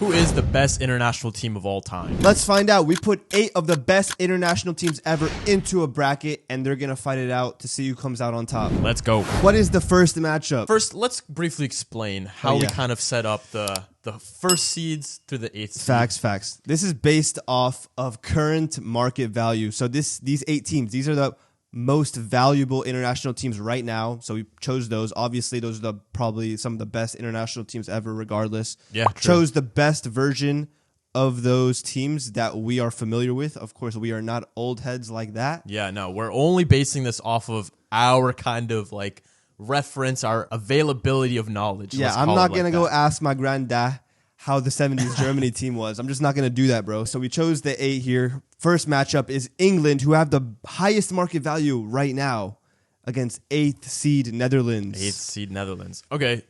Who is the best international team of all time? Let's find out. We put 8 of the best international teams ever into a bracket, and they're going to fight it out to see who comes out on top. Let's go. What is the first matchup? First, let's briefly explain how we kind of set up the first seeds through the 8th seed. Facts. This is based off of current market value. So these 8 teams, these are the most valuable international teams right now. So we chose those. Obviously, those are probably some of the best international teams ever, regardless. Yeah, true. Chose the best version of those teams that we are familiar with. Of course, we are not old heads like that. Yeah, no, we're only basing this off of our kind of like reference, our availability of knowledge. Yeah, I'm not going to go ask my granddad how the 70s Germany team was. I'm just not going to do that, bro. So we chose the 8 here. First matchup is England, who have the highest market value right now, against 8th seed Netherlands. 8th seed Netherlands. Okay,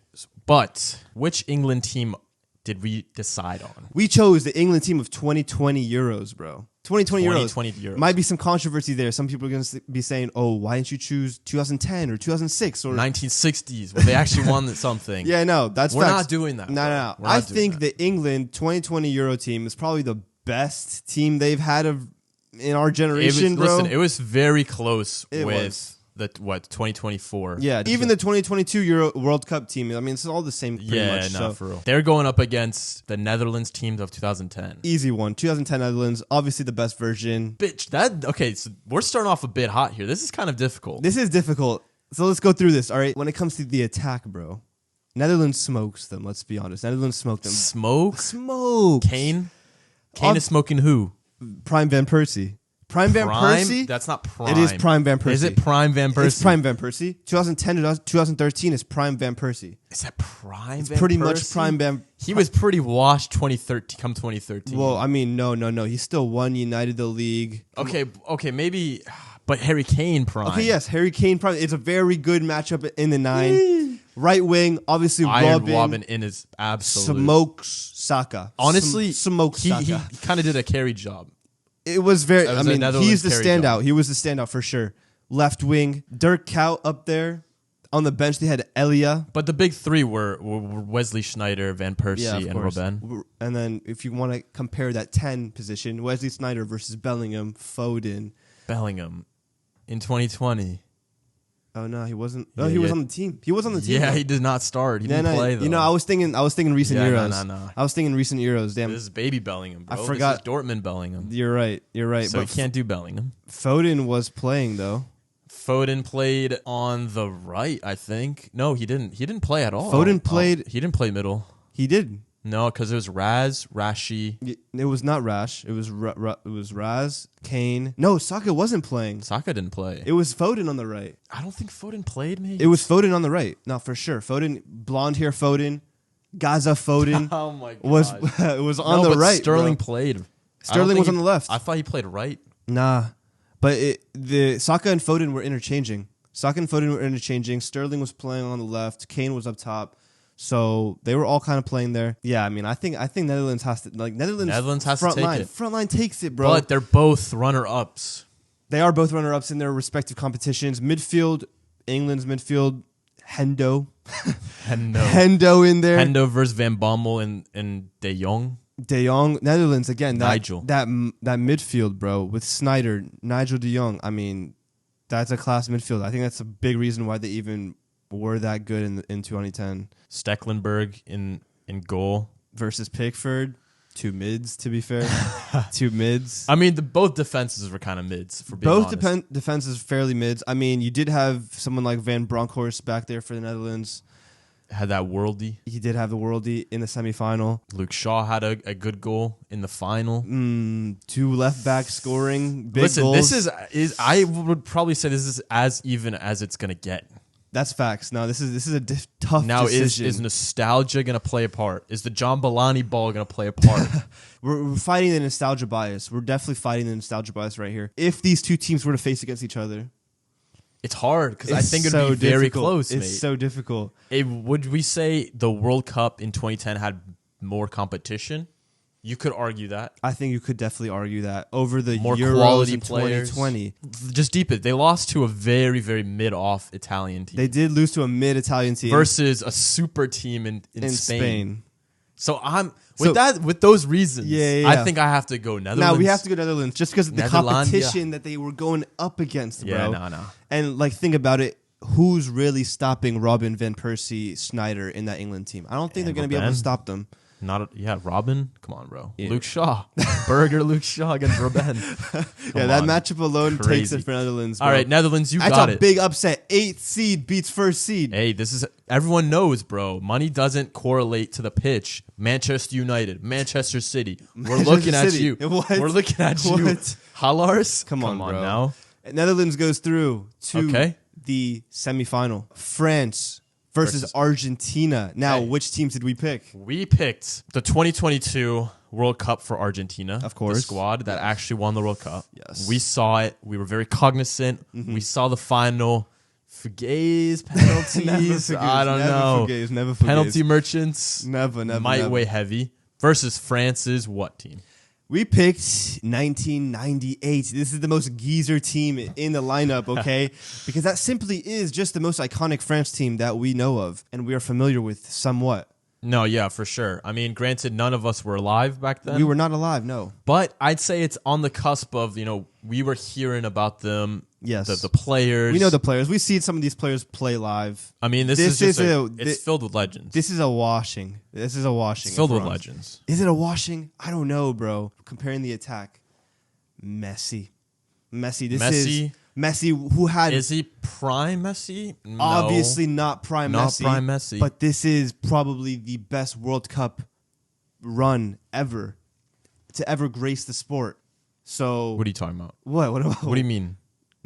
but which England team did we decide on? We chose the England team of 2020 Euros, bro. 2020 Euros. Might be some controversy there. Some people are going to be saying, oh, why didn't you choose 2010 or 2006 or 1960s when they actually won something? Yeah, no, that's We're facts. not doing that. No. I think the England 2020 Euro team is probably the best team they've had in our generation, bro. Listen, it was very close with the 2024. Yeah, even the 2022 Euro World Cup team. I mean, it's all the same pretty much. Yeah, for real. They're going up against the Netherlands teams of 2010. Easy one. 2010 Netherlands, obviously the best version. Okay, so we're starting off a bit hot here. This is kind of difficult. This is difficult. So let's go through this, all right? When it comes to the attack, bro, Netherlands smokes them, let's be honest. Netherlands smoked them. Smoke. Kane is smoking who? Prime Van Persie. Prime Van Persie? That's not Prime. It is Prime Van Persie. Is it Prime Van Persie? It's Prime Van Persie. 2010 to 2013 is Prime Van Persie. Is that Prime Van Persie? Pretty much Prime Van. He was pretty washed 2013. Well, I mean, no. He still won United the league. Okay, maybe, but Harry Kane Prime. Okay, yes, Harry Kane Prime. It's a very good matchup in the 9. Right wing, obviously Robin in his absolute smokes Saka. Honestly, smokes Saka. He kind of did a carry job. It was very. I mean, he's the standout. Job. He was the standout for sure. Left wing, Dirk Kuyt up there. On the bench, they had Elia. But the big 3 were Wesley Sneijder, Van Persie, and Robben. And then if you want to compare that 10 position, Wesley Sneijder versus Bellingham, Foden. Bellingham in 2020. Oh no, he wasn't. No, he was on the team. He was on the team. Yeah, he did not start. He didn't play though. You know, I was thinking recent Euros. No. I was thinking recent Euros. Damn, this is baby Bellingham, bro. I forgot. This is Dortmund Bellingham. You're right. So you can't do Bellingham. Foden was playing though. Foden played on the right, I think. No, he didn't. He didn't play at all. Foden played. He didn't play middle. He did. No, because it was Rashi. It was not Rash. It was Raz, Kane. No, Saka wasn't playing. Saka didn't play. It was Foden on the right. I don't think Foden played, maybe. It was Foden on the right. No, for sure. Foden, blonde hair Foden, Gaza Foden. Oh my god. was on the right. Sterling bro. played. Sterling was on the left. I thought he played right. Nah. But the Saka and Foden were interchanging. Sterling was playing on the left. Kane was up top. So they were all kind of playing there. Yeah, I mean, I think Netherlands has to Netherlands has to take it. Front line takes it, bro. But they're both runner-ups. They are both runner-ups in their respective competitions. Midfield, England's midfield, Hendo in there. Hendo versus Van Bommel and De Jong. De Jong, Netherlands again. Nigel. That midfield, bro, with Sneijder, Nigel De Jong. I mean, that's a class midfield. I think that's a big reason why they even were that good in 2010. Stecklenburg in goal versus Pickford. 2 mids, to be fair. 2 mids. I mean, both defenses were kind of mids, for being honest. Both defenses fairly mids. I mean, you did have someone like Van Bronckhorst back there for the Netherlands. Had that worldie. He did have the worldie in the semifinal. Luke Shaw had a good goal in the final. 2 left backs scoring big Listen, goals. this is I would probably say this is as even as it's gonna get. That's facts. No, this is a tough now decision. Is nostalgia going to play a part? Is the John Bellani ball going to play a part? We're fighting the nostalgia bias. We're definitely fighting the nostalgia bias right here. If these two teams were to face against each other, it's hard because I think it would be very close. It's so difficult. Would we say the World Cup in 2010 had more competition? You could argue that. I think you could definitely argue that over the more Euros quality in players. 2020. Just deep it. They lost to a very, very mid-off Italian team. They did lose to a mid-Italian team versus a super team in Spain. So with those reasons, Yeah. I think I have to go Netherlands. Now we have to go Netherlands just because of the Netherlandia. competition that they were going up against, bro. Yeah, no. And like, think about it. Who's really stopping Robin van Persie Snyder in that England team? I don't think they're going to be able to stop them. Robin. Come on, bro. Yeah. Luke Shaw, Luke Shaw against Robin. That matchup alone takes it for Netherlands. Bro. All right, Netherlands, That's got a it. big upset. 8th seed beats 1st seed. Hey, everyone knows, bro. Money doesn't correlate to the pitch. Manchester United, Manchester City. We're looking at you. What? We're looking at you. Hallars? Come on, bro. Now. Netherlands goes through to Okay. the semifinal. France versus Argentina. Now, Hey. which teams did we pick? We picked the 2022 World Cup for Argentina. Of course. The squad that actually won the World Cup. Yes. We saw it. We were very cognizant. We saw the final. Fugazi penalties. I don't know. Never forgets. Penalty merchants. Never. Might weigh heavy. Versus France's what team? We picked 1998. This is the most geezer team in the lineup, okay? Because that simply is just the most iconic France team that we know of and we are familiar with somewhat. No, yeah, for sure. I mean, granted, none of us were alive back then. We were not alive, no. But I'd say it's on the cusp of, we were hearing about them. Yes. The players. We know the players. We've seen some of these players play live. I mean, it's filled with legends. This is a washing. It's filled with legends. Is it a washing? I don't know, bro. Comparing the attack. Messi. Messi, who had... Is he prime Messi? No. Obviously not prime Messi. Not prime Messi. But this is probably the best World Cup run ever to ever grace the sport. So... What are you talking about? What do you mean?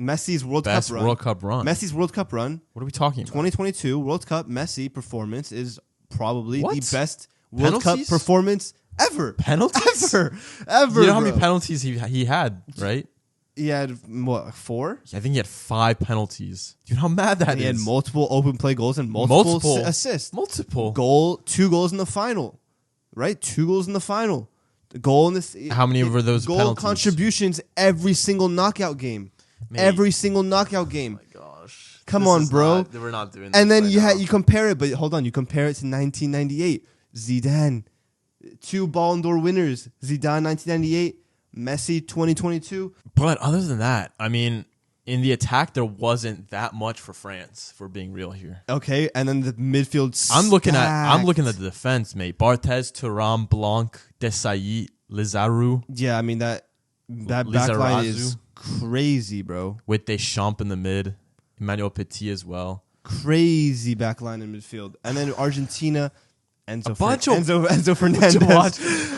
Messi's World Best Cup run. World Cup run. Messi's World Cup run. What are we talking about? 2022 World Cup Messi performance is probably What? the best World Cup performance ever. Penalties? Ever. You know how many penalties he had, right? He had, what, 4? I think he had 5 penalties. Do you know how mad that is? He had multiple open play goals and multiple assists. Multiple. 2 goals in the final. Right? 2 goals in the final. The goal in this. How many were those goal penalties? Contributions every single knockout game. Mate. Every single knockout game. Oh my gosh. Come on, bro. We're not doing this. And then right you compare it, but hold on, you compare it to 1998. Zidane, 2 Ballon d'Or winners. Zidane 1998, Messi 2022. But other than that, I mean, in the attack, there wasn't that much for France. If we're being real here. Okay, and then the midfield. I'm looking at the defense, mate. Barthez, Thuram, Blanc, Desailly, Lizaru. Yeah, I mean that backline is crazy, bro. With Deschamps in the mid, Emmanuel Petit as well. Crazy backline in midfield, and then Argentina. Enzo Fernandez.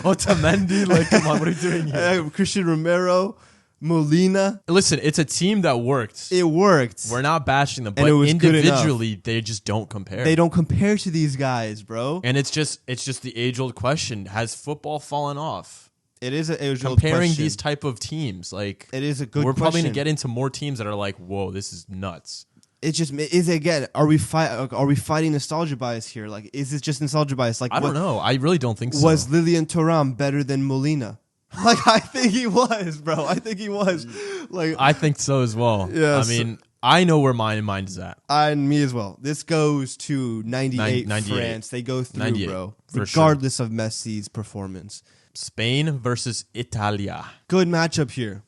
Otamendi, like, come on, what are we doing here? Christian Romero, Molina. Listen, it's a team that worked. It worked. We're not bashing them, but it was individually, they just don't compare. They don't compare to these guys, bro. And it's just the age-old question: has football fallen off? It is an age-old comparing question. these type of teams. Like, it is a good. We're question. probably gonna get into more teams that are like, whoa, this is nuts. It just is again. Are we fighting nostalgia bias here? Like, is this just nostalgia bias? Like, I don't know. I really don't think so. Was Lilian Thuram better than Molina? Like, I think he was, bro. I think he was. Like, I think so as well. Yeah, I mean, I know where my mind is at. And me as well. This goes to 98 France. They go through, bro. Regardless of Messi's performance. Spain versus Italia. Good matchup here.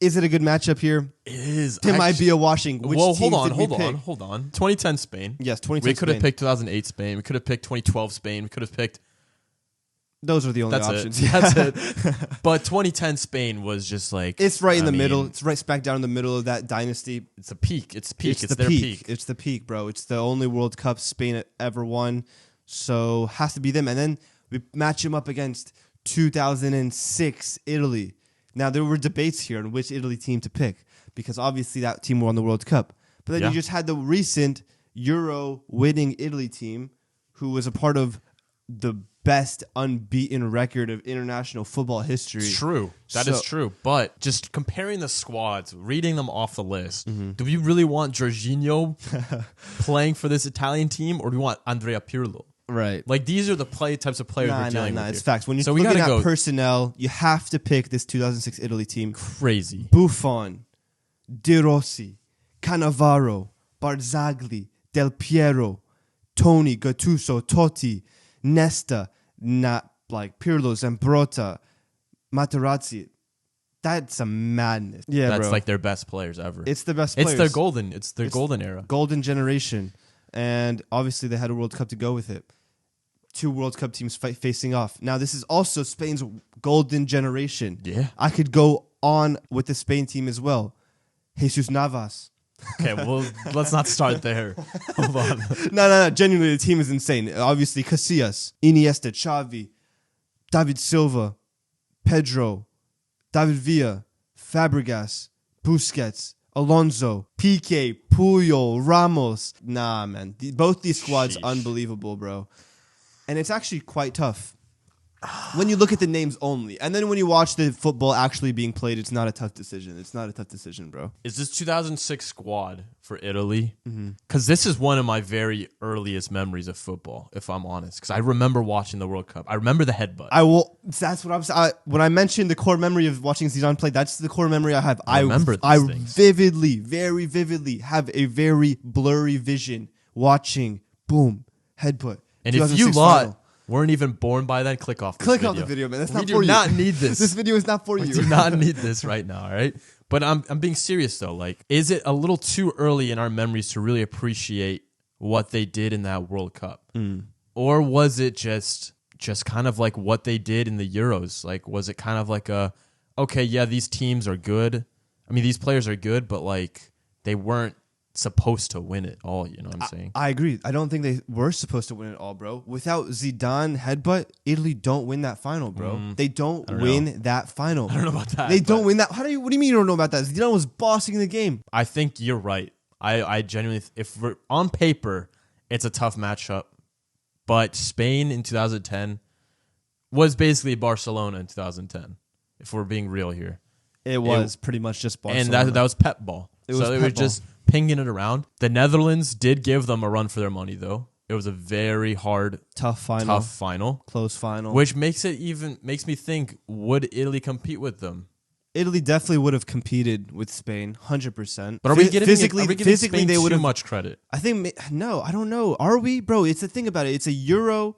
Is it a good matchup here? It is. It might be a washing. Hold on. 2010 Spain. Yes, 2010 We could have picked 2008 Spain. We could have picked 2012 Spain. We could have picked... Those are the only options. That's it. But 2010 Spain was just like... It's right in the middle. It's right smack down in the middle of that dynasty. It's a peak. It's their peak. It's the peak, bro. It's the only World Cup Spain ever won. So, has to be them. And then we match them up against 2006 Italy. Now, there were debates here on which Italy team to pick because obviously that team won the World Cup. But then you just had the recent Euro winning Italy team who was a part of the best unbeaten record of international football history. It's true. That is true. But just comparing the squads, reading them off the list, do we really want Jorginho playing for this Italian team or do we want Andrea Pirlo? Right. Like, these are the types of players we're dealing with. It's facts. When you're looking at personnel, you have to pick this 2006 Italy team. Crazy. Buffon, De Rossi, Cannavaro, Barzagli, Del Piero, Toni, Gattuso, Totti, Nesta, not like Pirlo, Zambrotta, Materazzi. That's a madness. Yeah, That's bro. like their best players ever. It's the best players. It's their golden era. Golden generation. And obviously they had a World Cup to go with it. 2 World Cup teams facing off. Now this is also Spain's golden generation. Yeah. I could go on with the Spain team as well. Jesus Navas. Okay, well, let's not start there. Hold on. No. Genuinely, the team is insane. Obviously, Casillas, Iniesta, Xavi, David Silva, Pedro, David Villa, Fabregas, Busquets, Alonso, Piqué, Puyol, Ramos. Nah, man. Both these squads, Sheesh. unbelievable, bro. And it's actually quite tough. When you look at the names only. And then when you watch the football actually being played, it's not a tough decision. It's not a tough decision, bro. Is this 2006 squad for Italy? Because this is one of my very earliest memories of football, if I'm honest. Because I remember watching the World Cup. I remember the headbutt. That's what I'm saying. When I mentioned the core memory of watching Zidane play, that's the core memory I have. I remember these I things. very vividly have a very blurry vision watching, boom, headbutt. And if you 2006 lot final. weren't even born by then, click off this Click video. off the video, man. That's We not do for you. not need this. This video is not for We you. do not need this right now, all right? But I'm being serious, though. Like, is it a little too early in our memories to really appreciate what they did in that World Cup? Or was it just kind of like what they did in the Euros? Like, was it kind of like okay, yeah, these teams are good. I mean, these players are good, but, like, they weren't supposed to win it all, you know what I'm saying? I agree. I don't think they were supposed to win it all, bro. Without Zidane headbutt, Italy don't win that final, bro. They don't win that final. I don't know about that. They don't but win that. What do you mean you don't know about that? Zidane was bossing the game. I think you're right. I genuinely, if we're on paper, it's a tough matchup. But Spain in 2010 was basically Barcelona in 2010, if we're being real here. It was pretty much just Barcelona. And that was Pep ball. It was so they Pep were ball. just pinging it around. The Netherlands did give them a run for their money, though. It was a very hard, tough final. Close final. Which makes me think, would Italy compete with them? Italy definitely would have competed with Spain, 100%. But are we giving physically Spain they would too have much credit? I think no, I don't know. Are we, bro? It's the thing about it. It's a Euro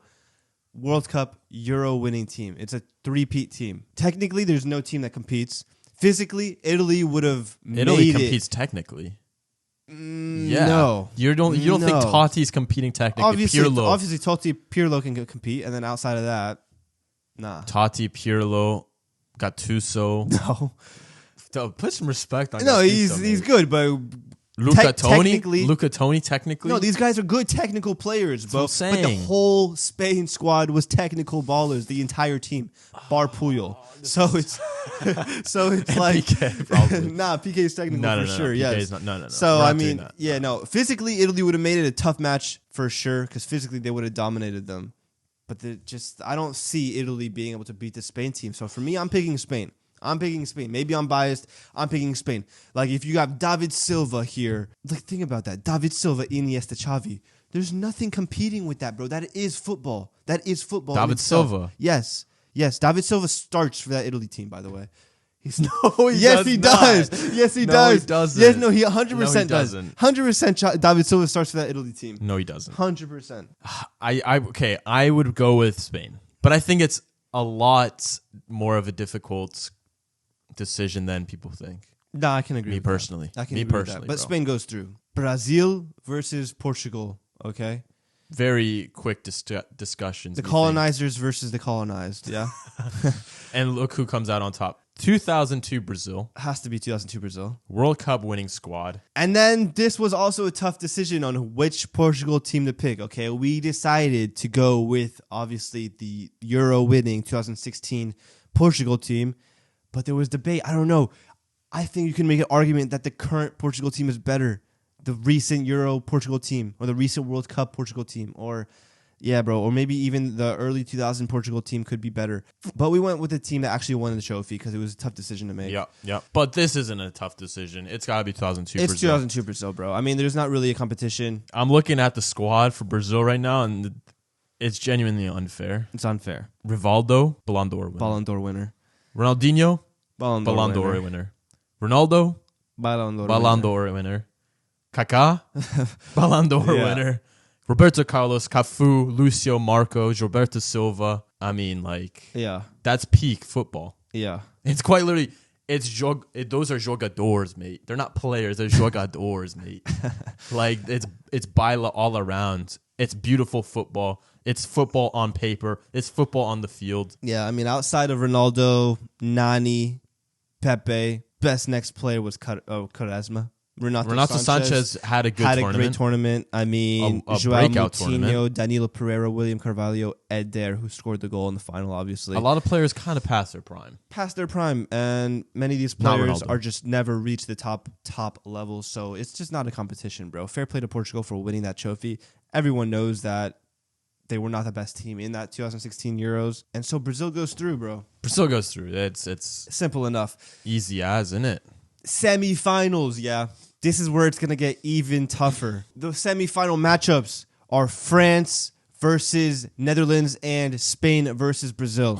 World Cup Euro winning team. It's a three-peat team. Technically, there's no team that competes. Physically, Italy would have Italy made competes technically. Yeah. No. You don't think No. Totti's competing technically? Obviously, Pirlo. Totti, Pirlo can compete, and then outside of that, nah. Totti, Pirlo, Gattuso. No, Put some respect on no, Gattuso, he's mate. good, but Luca Toni? technically- Luca Toni, technically? no, these guys are good technical players, bro. That's what I'm But the saying. whole Spain squad was technical ballers, the entire team, bar Puyol. So it's like PK, probably. nah, PK is technical No, for sure. PK Yes, is not- no. So We're I not doing mean, that. yeah, no. Physically, Italy would have made it a tough match for sure because physically they would have dominated them. But I don't see Italy being able to beat the Spain team. So for me, I'm picking Spain. Maybe I'm biased. I'm picking Spain. Like if you got David Silva here, like think about that. David Silva, Iniesta, Xavi. There's nothing competing with that, bro. That is football. David Silva? Yes. David Silva starts for that Italy team, by the way. No, Yes, he does. Yes, he No, does. he doesn't. Yes, no, he 100% No, he does. doesn't. 100% David Silva starts for that Italy team. No, he doesn't. 100%. I would go with Spain. But I think it's a lot more of a difficult decision than people think. No, I can agree. Me with that. personally. I can Me agree with personally, that. But bro. Spain goes through. Brazil versus Portugal. Okay. Very quick discussions. The we colonizers versus the colonized. Yeah. think. And look who comes out on top. 2002 Brazil. Has to be 2002 Brazil. World Cup winning squad. And then this was also a tough decision on which Portugal team to pick. Okay. We decided to go with obviously the Euro winning 2016 Portugal team. But there was debate. I don't know. I think you can make an argument that the current Portugal team is better. The recent Euro Portugal team or the recent World Cup Portugal team or maybe even the early 2000 Portugal team could be better. But we went with the team that actually won the trophy because it was a tough decision to make. Yeah. But this isn't a tough decision. It's got to be 2002 It's Brazil. 2002 Brazil, bro. I mean, there's not really a competition. I'm looking at the squad for Brazil right now, and it's genuinely unfair. It's unfair. Rivaldo, Ballon d'Or winner. Ballon d'Or winner. Ronaldinho, Ballon d'Or Ballon d'Or winner. winner. Ronaldo, Ballon d'Or Ballon winner. d'Or winner. Kaká, Ballon d'Or Yeah. winner. Roberto Carlos, Cafu, Lucio, Marcos, Roberto Silva, I mean, like, Yeah. that's peak football. Yeah. It's quite literally, those are jogadores, mate. They're not players, they're jogadores, mate. Like, it's baila all around. It's beautiful football. It's football on paper. It's football on the field. Yeah, I mean, outside of Ronaldo, Nani, Pepe, best next player was Quaresma. Renato Sanchez had a great tournament. I mean, a Joao breakout Moutinho, tournament. Danilo Pereira, William Carvalho, Eder, who scored the goal in the final, obviously. A lot of players kind of past their prime. And many of these Not players Ronaldo. are just never reached the top levels. So it's just not a competition, bro. Fair play to Portugal for winning that trophy. Everyone knows that they were not the best team in that 2016 Euros. And so Brazil goes through, bro. Brazil goes through. It's Simple enough. easy as, isn't it? Semifinals, yeah. This is where it's going to get even tougher. The semifinal matchups are France versus Netherlands and Spain versus Brazil.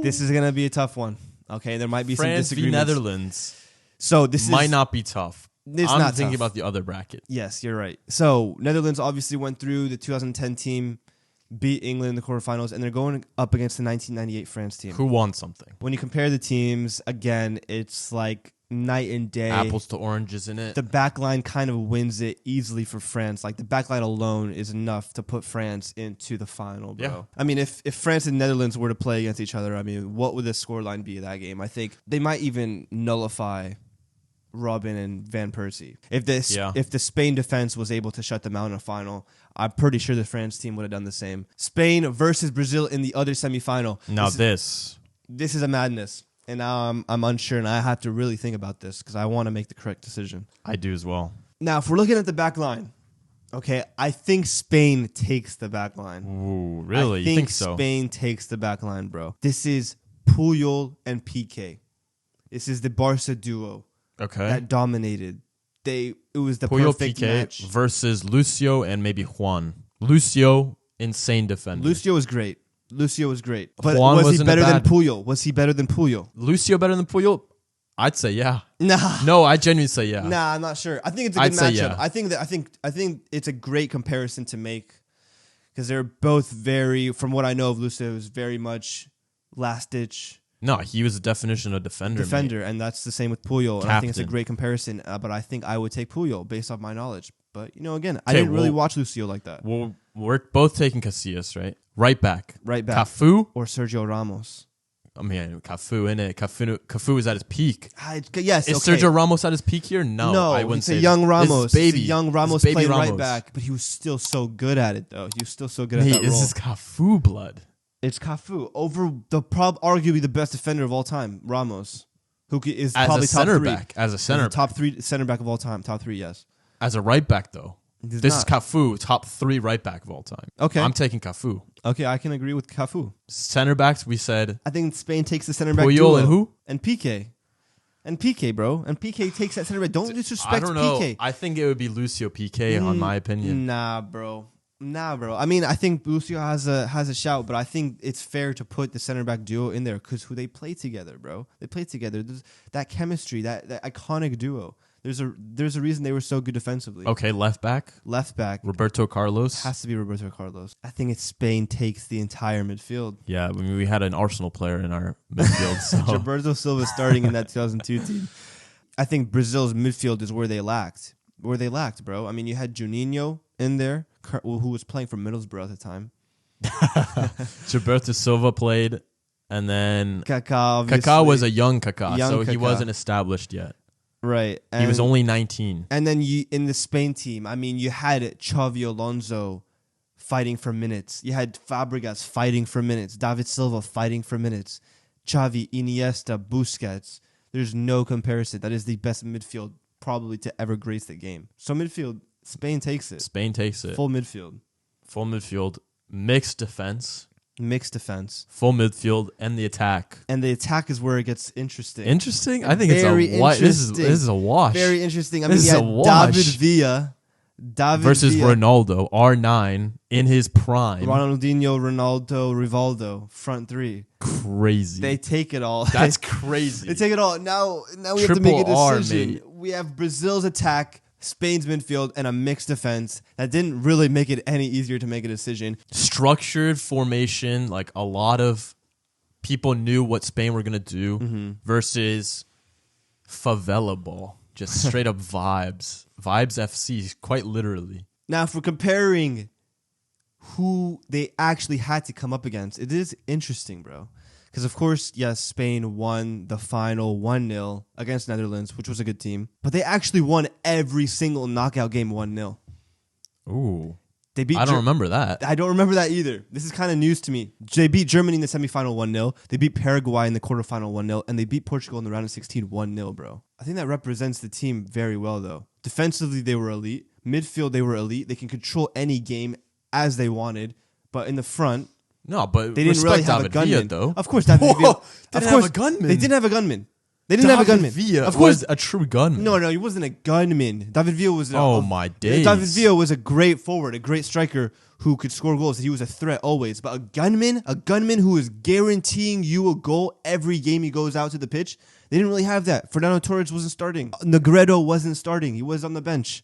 This is going to be a tough one. Okay, there might be France some v disagreements. Netherlands So this might not be tough. It's I'm not thinking tough. about the other bracket. Yes, you're right. So Netherlands obviously went through the 2010 team, beat England in the quarterfinals, and they're going up against the 1998 France team. Who won something? When you compare the teams, again, it's like night and day. Apples to oranges in it. The back line kind of wins it easily for France. Like, the back line alone is enough to put France into the final, bro. Yeah. I mean, if France and Netherlands were to play against each other, I mean, what would the scoreline be of that game? I think they might even nullify Robin and Van Persie. If the Spain defense was able to shut them out in a final, I'm pretty sure the France team would have done the same. Spain versus Brazil in the other semifinal. Now this is a madness. And now I'm unsure, and I have to really think about this because I want to make the correct decision. I do as well. Now, if we're looking at the back line, okay, I think Spain takes the back line. Ooh, really? I You think so? Spain takes the back line, bro. This is Puyol and Piqué. This is the Barca duo Okay. that dominated. It was the Puyol perfect Piqué match. versus Lucio and maybe Juan. Lucio, insane defender. Lucio was great. But Juan was he wasn't a better than bad- Puyol? Was he better than Puyol? Lucio better than Puyol? I'd say yeah. Nah. No, I genuinely say yeah. Nah, I'm not sure. I think it's a I'd good say matchup. yeah. I think it's a great comparison to make because they're both very, from what I know of Lucio, is very much last ditch No, he was the definition of defender. defender, mate. and that's the same with Puyol. And I think it's a Captain. great comparison. But I think I would take Puyol based off my knowledge. But again, I Okay, didn't really well- watch Lucio like that. Well, we're both taking Casillas, right? Right back. Right back Cafu? or Sergio Ramos. I mean, Cafu, innit? Cafu is at his peak. Yes, Is okay. Sergio Ramos at his peak here? No, I wouldn't it's say a young that. Ramos. This is baby. It's a young Ramos This is baby played right Ramos. back, but he was still so good at it, though. He was still so good Mate, at that this role. is Cafu blood. It's Cafu over arguably the best defender of all time, Ramos, who is As probably a center top three. back. As a center back. Top three center back of all time. Top three, yes. As a right back, though. He's This not. is Cafu, top 3 right back of all time. Okay. I'm taking Cafu. Okay, I can agree with Cafu. Center backs, we said I think Spain takes the center back Puyol duo. and who? And Piqué. And Piqué, bro. And Piqué takes that center back. Don't disrespect I don't know. Piqué. I think it would be Lucio Piqué, on my opinion. Nah, bro. I mean, I think Lucio has a shout, but I think it's fair to put the center back duo in there because who they play together, bro. They play together. There's that chemistry, that iconic duo. There's a reason they were so good defensively. Okay, left back, Left back Roberto Carlos. has to be Roberto Carlos. I think it's Spain takes the entire midfield. Yeah, I mean, we had an Arsenal player in our midfield. So Roberto Silva starting in that 2002 team. I think Brazil's midfield is where they lacked. Bro. I mean, you had Juninho in there, who was playing for Middlesbrough at the time. Gilberto Silva played, and then Kaká Kaká was a young Kaká, Young so he Kaká. wasn't established yet. right. He was only 19. And then in the Spain team, I mean, you had Xavi Alonso fighting for minutes. You had Fabregas fighting for minutes. David Silva fighting for minutes. Xavi, Iniesta, Busquets. There's no comparison. That is the best midfield probably to ever grace the game. So midfield, Spain takes it. Spain takes it. Full midfield. Full midfield, mixed defense, Mixed defense. full midfield, and the attack. And the attack is where it gets interesting. Interesting. I think Very it's a wash. This interesting. is a wash. Very interesting. I This mean, is you a had wash. David Villa. versus Villa, Ronaldo, R9 in his prime. Ronaldinho, Ronaldo, Rivaldo, front three. Crazy. They take it all. That's crazy. They take it all. Now we have to make a Triple R, decision. mate. We have Brazil's attack, Spain's midfield, and a mixed defense that didn't really make it any easier to make a decision. Structured formation, like a lot of people knew what Spain were going to do versus favela ball. Just straight up vibes. Vibes FC, quite literally. Now, if we're comparing who they actually had to come up against, it is interesting, bro. Because, of course, yes, Spain won the final 1-0 against Netherlands, which was a good team. But they actually won every single knockout game 1-0. Ooh. They beat I don't remember that. I don't remember that either. This is kind of news to me. They beat Germany in the semifinal 1-0. They beat Paraguay in the quarterfinal 1-0. And they beat Portugal in the round of 16 1-0, bro. I think that represents the team very well, though. Defensively, they were elite. Midfield, they were elite. They can control any game as they wanted. But in the front... No, but they didn't really have David a gunman. Villa, though. Of course, David Villa. Didn't have a gunman. They didn't have a gunman. They didn't have a gunman. Villa of course, was a true gunman. No, he wasn't a gunman. David Villa was. My days. David Villa was a great forward, a great striker who could score goals. He was a threat always. But a gunman who is guaranteeing you a goal every game he goes out to the pitch. They didn't really have that. Fernando Torres wasn't starting. Negredo wasn't starting. He was on the bench.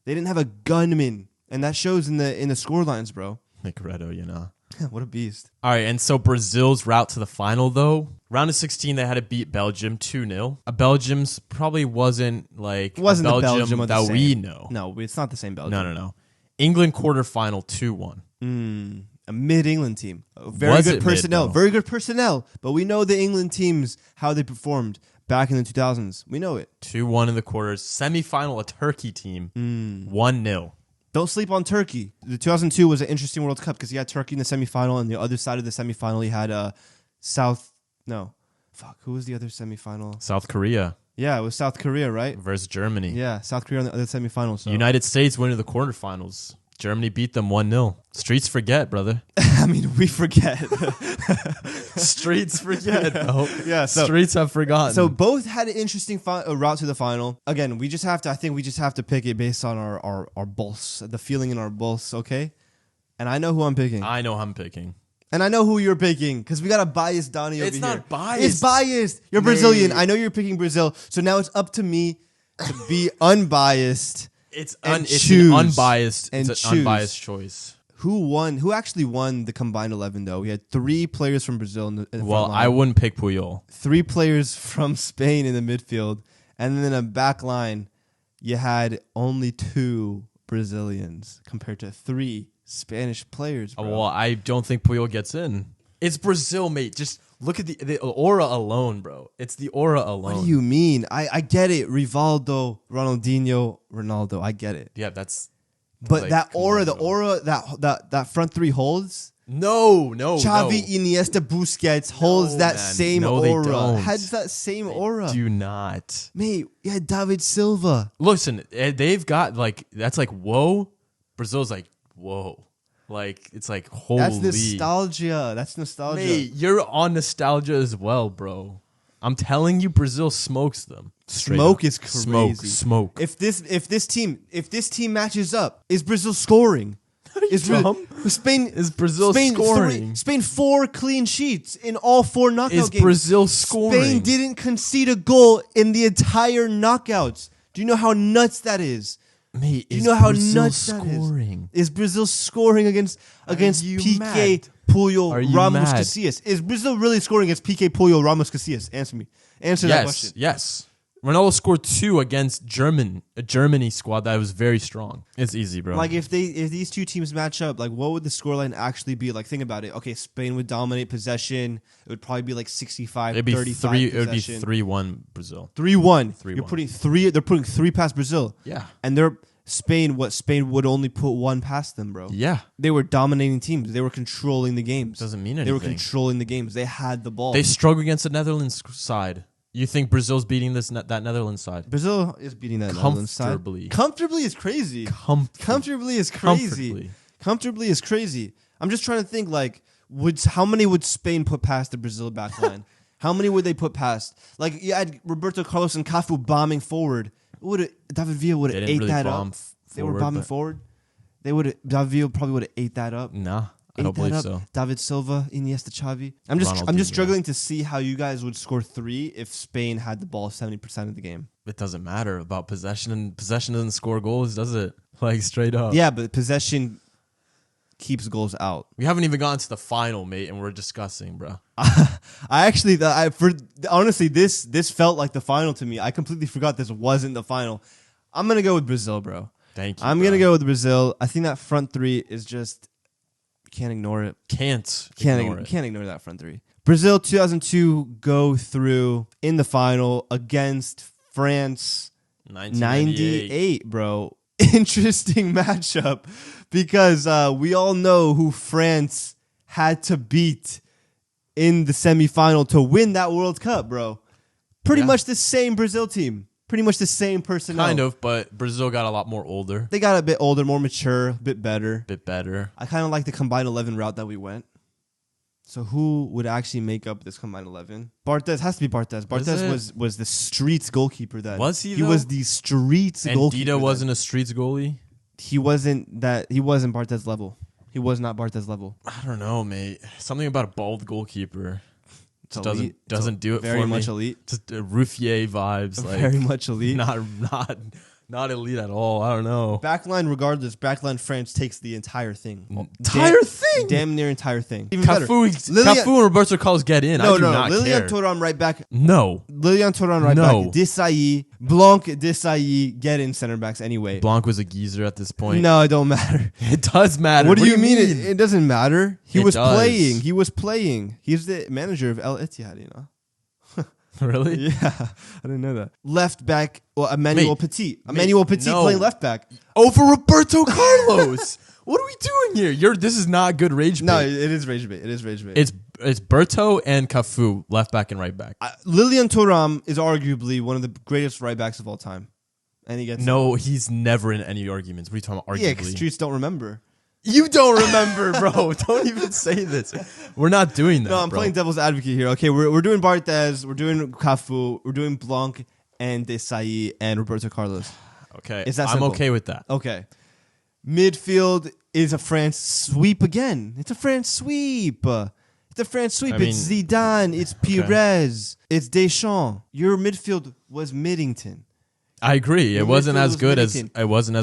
They didn't have a gunman, and that shows in the score lines, bro. Negredo, you know. What a beast. All right, and so Brazil's route to the final, though. Round of 16, they had to beat Belgium 2-0. Belgium's probably wasn't like wasn't the the Belgium Belgium that we know. No, it's not the same Belgium. No. England quarterfinal 2-1. A mid-England team. Very Was good it personnel. mid, though? Very good personnel. But we know the England teams, how they performed back in the 2000s. We know it. 2-1 in the quarters. Semifinal, a Turkey team. 1-0. Don't sleep on Turkey. The 2002 was an interesting World Cup because you had Turkey in the semifinal, and the other side of the semifinal, you had who was the other semifinal? South Korea Yeah, it was South Korea, right? versus Germany. Yeah, South Korea on the other semifinal. So. United States went to the quarterfinals. Germany beat them 1-0. Streets forget, brother. I mean, we forget. Streets forget. No. Yeah, so Streets have forgotten. So both had an interesting route to the final. Again, we just have to pick it based on our pulse, the feeling in our pulse, okay? And I know who I'm picking. I know I'm picking. And I know who you're picking because we got a biased Donnie over here. It's not biased. It's biased. You're Brazilian. I know you're picking Brazil. So now it's up to me to be unbiased. It's and an choose unbiased choice. Who won? Who actually won the combined 11, though? We had 3 players from Brazil in the front line. I wouldn't pick Puyol. 3 players from Spain in the midfield. And then in a back line, you had only 2 Brazilians compared to 3 Spanish players, bro. Well, I don't think Puyol gets in. It's Brazil, mate. Just look at the aura alone, bro. It's the aura alone. What do you mean? I get it. Rivaldo, Ronaldinho, Ronaldo. I get it. Yeah, that's... But like, that aura, on, the aura that front 3 holds... No. Xavi, Iniesta, Busquets holds that same aura. Don't. Has that same aura. Do not. Mate, yeah, David Silva. Listen, they've got like, that's like, whoa. Brazil's like, whoa. Like, it's like, holy. That's nostalgia. Mate, you're on nostalgia as well, bro. I'm telling you, Brazil smokes them. Smoke is crazy. Smoke. If this team matches up, is Brazil scoring? Is Brazil scoring? Spain 4 clean sheets in all 4 knockout games. Is Brazil scoring? Spain didn't concede a goal in the entire knockouts. Do you know how nuts that is? Mate, do you know how nuts that is? Is Brazil scoring against Piqué, Puyol, Ramos, Casillas? Is Brazil really scoring against Piqué, Puyol, Ramos, Casillas? Answer me. Answer that question. Yes. Ronaldo scored 2 against a Germany squad that was very strong. It's easy, bro. Like if these 2 teams match up, like what would the scoreline actually be? Like think about it. Okay, Spain would dominate possession. It would probably be like 65-35 It'd be possession. It would be 3-1 Brazil. 3-1. You're putting 3. They're putting 3 past Brazil. Yeah. And Spain would only put 1 past them, bro. Yeah. They were dominating teams. They were controlling the games. Doesn't mean anything. They were controlling the games. They had the ball. They struggled against the Netherlands side. You think Brazil's beating that Netherlands side? Brazil is beating that Netherlands side. Comfortably is crazy. Comfortably is crazy. Comfortably is crazy. I'm just trying to think like, how many would Spain put past the Brazil back line? How many would they put past? Like you had Roberto Carlos and Cafu bombing forward. David Villa would have ate that up. They were bombing forward. David Villa probably would have ate that up. Nah, I don't ate that believe up. so. David Silva, Iniesta, Xavi. I'm Ronaldinho. just struggling to see how you guys would score 3 if Spain had the ball 70% of the game. It doesn't matter about possession, and possession doesn't score goals, does it? Like, straight up. Yeah, but possession keeps goals out. We haven't even gotten to the final, mate, and we're discussing, bro. I actually honestly this felt like the final to me. I completely forgot this wasn't the final. I'm gonna go with Brazil, bro. Thank you. I'm bro. gonna go with Brazil. I think that front three is just can't ignore it. Can't ignore it. Can't ignore that front three. Brazil 2002 go through in the final against France 98, bro. Interesting matchup because we all know who France had to beat in the semifinal to win that World Cup, bro. Pretty much the same Brazil team. Pretty much the same personnel. Kind of, but Brazil got a lot more older. They got a bit older, more mature, a bit better. I kind of like the combined 11 route that we went. So who would actually make up this combined 11? Barthez has to be Barthez. Barthez was the Streets goalkeeper then. Was he? He though? was the Streets and goalkeeper. Dida wasn't a Streets goalie. He wasn't Barthez level. He was not Barthez level. I don't know, mate. Something about a bald goalkeeper It's just elite. doesn't do it for me. Very much elite. Just Ruffier vibes. Like, Very much elite. Not elite at all. I don't know. Backline, regardless, backline France takes the entire thing. Damn near entire thing. Even better. Cafu and Roberto Carlos get in. I do not Lilian care. Thuram right back. No. Lilian Thuram right back. Desailly, Blanc, Desailly get in center backs anyway. Blanc was a geezer at this point. No, it don't matter. It does matter. What do you mean? It doesn't matter. He was does. playing. He was playing. He's the manager of El Ittihad, you know. Really? Yeah, I didn't know that. Left back, Emmanuel Petit. Petit no. playing left back. Over Roberto Carlos. What are we doing here? This is not good rage bait. No, it is rage bait. It is rage bait. It's Berto and Cafu, left back and right back. Lilian Thuram is arguably one of the greatest right backs of all time, and he gets he's never in any arguments. What are you talking about? Arguably, yeah, because Streets don't remember. You don't remember, bro. Don't even say this. We're not doing that. No, I'm playing devil's advocate here. Okay, we're doing Barthez, we're doing Cafu, we're doing Blanc and Desailly and Roberto Carlos. Okay, Is that I'm simple? okay with that. Okay. Midfield is a France sweep again. It's a France sweep. It's Zidane. It's Pires. It's Deschamps. Your midfield was Middington. I agree. It wasn't as good as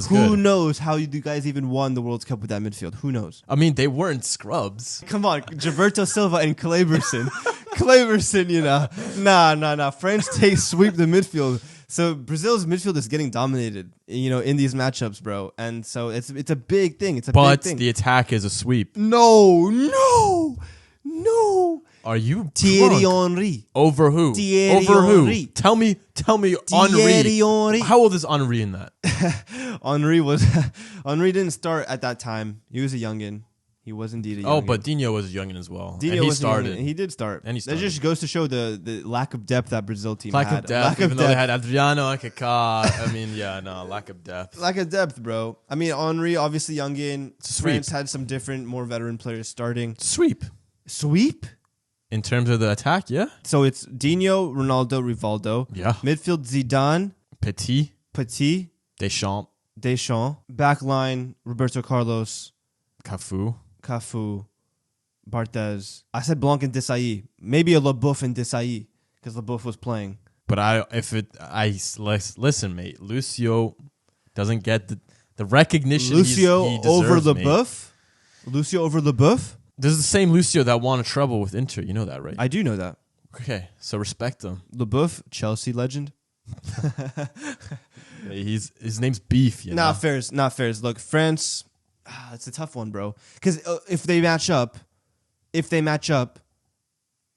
Who knows how you guys even won the World Cup with that midfield? Who knows? I mean, they weren't scrubs. Come on, Gilberto Silva and Kleberson. Kleberson, you know. Nah. France sweep the midfield. So Brazil's midfield is getting dominated, you know, in these matchups, bro. And so it's a big thing. It's a big thing. But the attack is a sweep. No. Are you Thierry drunk? Henry. Over who? Thierry Over who? Henry. Tell me Thierry Henry. Henry. How old is Henry in that? Henry didn't start at that time. He was a youngin. He was indeed a youngin. Oh, but Dino was a youngin as well. Dino and he was started. He did start. And he started. That just goes to show the lack of depth that Brazil team Lack had. of depth. Even though they had Adriano and Kaká. I mean, lack of depth. Lack of depth, bro. I mean, Henry, obviously youngin. Sweep. France had some different, more veteran players starting. Sweep. In terms of the attack, yeah. So it's Dino, Ronaldo, Rivaldo. Yeah. Midfield, Zidane, Petit. Deschamps. Backline, Roberto Carlos, Cafu. Barthez. I said Blanc and Desailly. Maybe a Leboeuf and Desailly because Leboeuf was playing. But listen, mate. Lucio doesn't get the recognition. Lucio he deserves, over mate. Leboeuf. Lucio over Leboeuf. This is the same Lucio that won a treble with Inter. You know that, right? I do know that. Okay, so respect him. Leboeuf, Chelsea legend. His name's Beef. You know? Not fairs. Look, France. It's a tough one, bro. Because if they match up,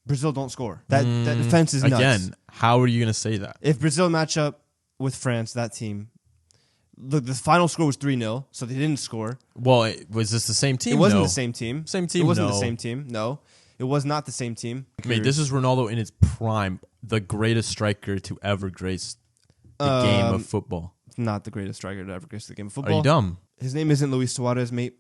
Brazil don't score. That defense is nuts. Again, how are you gonna say that? If Brazil match up with France, that team. Look, the final score was 3-0, so they didn't score. Well, was this the same team? It wasn't No. the same team. Same team? It wasn't No. the same team. No. It was not the same team. Mate, this is Ronaldo in his prime, the greatest striker to ever grace the game of football. Not the greatest striker to ever grace the game of Are football. you dumb? His name isn't Luis Suarez, mate.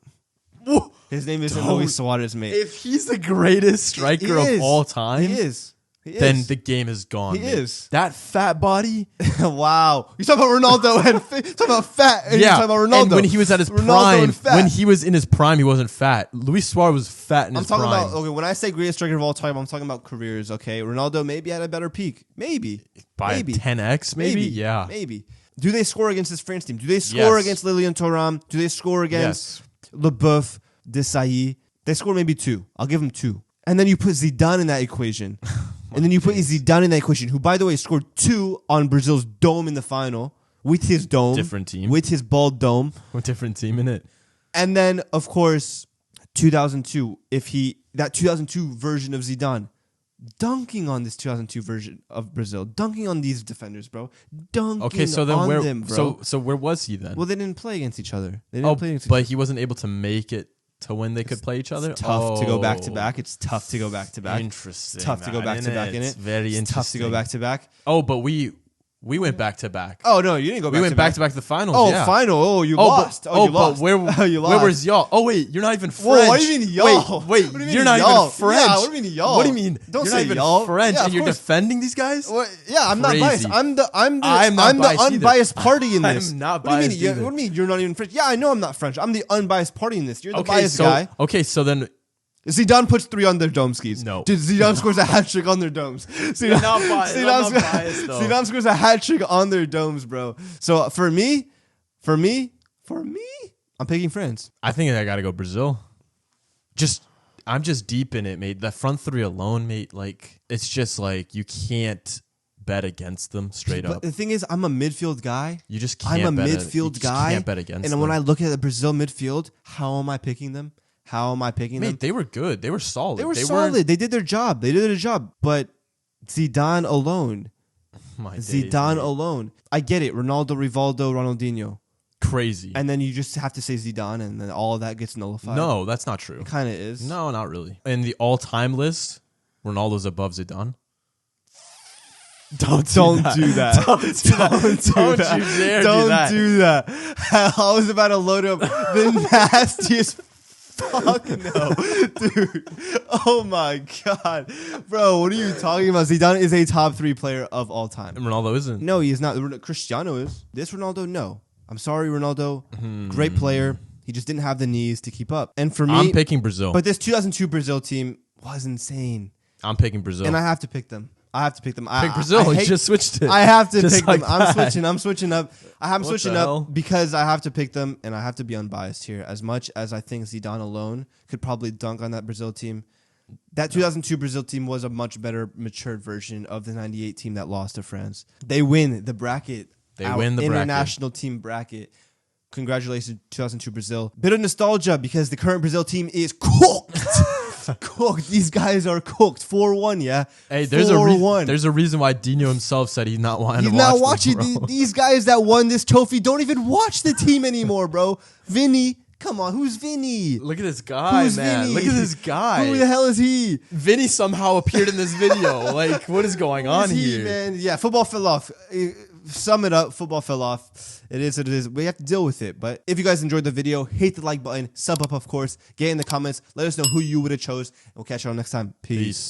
His name isn't Luis Suarez, mate. If he's the greatest striker of all time, He is. then the game is gone. He mate. is. That fat body. Wow. You're talking about Ronaldo and talking about fat. And you're talking about Ronaldo. And when he was at his Ronaldo prime, and fat. when he was in his prime, he wasn't fat. Luis Suarez was fat in I'm his talking prime. about, okay, when I say greatest striker of all time, I'm talking about careers, okay? Ronaldo maybe had a better peak. Maybe. By maybe. 10x, maybe? Yeah. Maybe. Do they score against this France team? Do they score against Lilian Thuram? Do they score against Leboeuf, Desailly? They score maybe 2. I'll give them 2. And then you put Zidane in that equation. And then you put Zidane in that equation, who, by the way, scored 2 on Brazil's dome in the final with his dome. Different team. With his bald dome. What different team in it? And then, of course, 2002, that 2002 version of Zidane, dunking on this 2002 version of Brazil, dunking on these defenders, bro. Dunking on them, bro. So where was he then? Well, they didn't play against each other. They didn't play against each but other. he wasn't able to make it to when they could play each other? It's tough to go back to back. It's tough to go back to back. Interesting. It's tough to go back to back in it. It's very interesting. It's tough to go back to back. Oh, but we went back to back. Oh, no, you didn't go back to back. We went back to back to the finals. Oh, yeah. final. Oh, you lost. But, you lost. But where lost. was y'all? Oh, wait, you're not even French. Whoa, what do you mean y'all? Wait, What do you mean you're not y'all? even French. Yeah, what do you mean y'all? What do you mean? Don't you're say not even y'all. French, Yeah, and you're course. defending these guys? Well, yeah, I'm not Crazy. biased. I'm the not biased either. unbiased party in this. I'm not What do you biased mean? either. What do you mean you're not even French? Yeah, I know I'm not French. I'm the unbiased party in this. You're the Okay, biased guy. Okay, so then Zidane puts 3 on their dome skis. No. Dude, Zidane scores a hat trick on their domes. You're not biased. I'm not biased, though. Zidane scores a hat trick on their domes, bro. So for me, I'm picking France. I think I got to go Brazil. I'm just deep in it, mate. That front 3 alone, mate, like it's just like you can't bet against them straight But up. the thing is, I'm a midfield guy. You just can't. I'm a you midfield just guy. Can't bet against them. And when I look at the Brazil midfield, how am I picking them? How am I picking them? Mate, they were good. They were solid. They were solid. They did their job. But Zidane alone. Zidane alone. I get it. Ronaldo, Rivaldo, Ronaldinho. Crazy. And then you just have to say Zidane, and then all of that gets nullified. No, that's not true. It kind of is. No, not really. In the all-time list, Ronaldo's above Zidane. Don't do that. Don't do that. Don't you dare do that. Don't do that. I was about to load up the nastiest. Fuck no, dude. Oh my god, bro. What are you talking about? Zidane is a top 3 player of all time. Ronaldo isn't. No, he is not. Cristiano is. This Ronaldo, no. I'm sorry, Ronaldo. Great player. He just didn't have the knees to keep up. And for me, I'm picking Brazil. But this 2002 Brazil team was insane. I'm picking Brazil. And I have to pick them. Pick Brazil. You just switched it. I have to Just pick like them. that. I'm switching up. I'm switching hell? up because I have to pick them, and I have to be unbiased here. As much as I think Zidane alone could probably dunk on that Brazil team, that 2002 Brazil team was a much better, matured version of the 98 team that lost to France. They win the bracket. They win the international team bracket. Congratulations, 2002 Brazil. Bit of nostalgia because the current Brazil team is cooked. Cooked. These guys are cooked. 4-1, yeah. Hey, there's a reason why Dino himself said he's not wanting to watch. He's not watching. These guys that won this trophy don't even watch the team anymore, bro. Vinny, come on, who's Vinny? Look at this guy, man. Vinny? Look at this guy. Who the hell is he? Vinny somehow appeared in this video. Like, what is going on here? Man? Yeah, football fell off. Sum it up, football fell off. It is what it is. We have to deal with it. But if you guys enjoyed the video, hit the like button, sub up, of course. Get in the comments. Let us know who you would have chose. And we'll catch you all next time. Peace.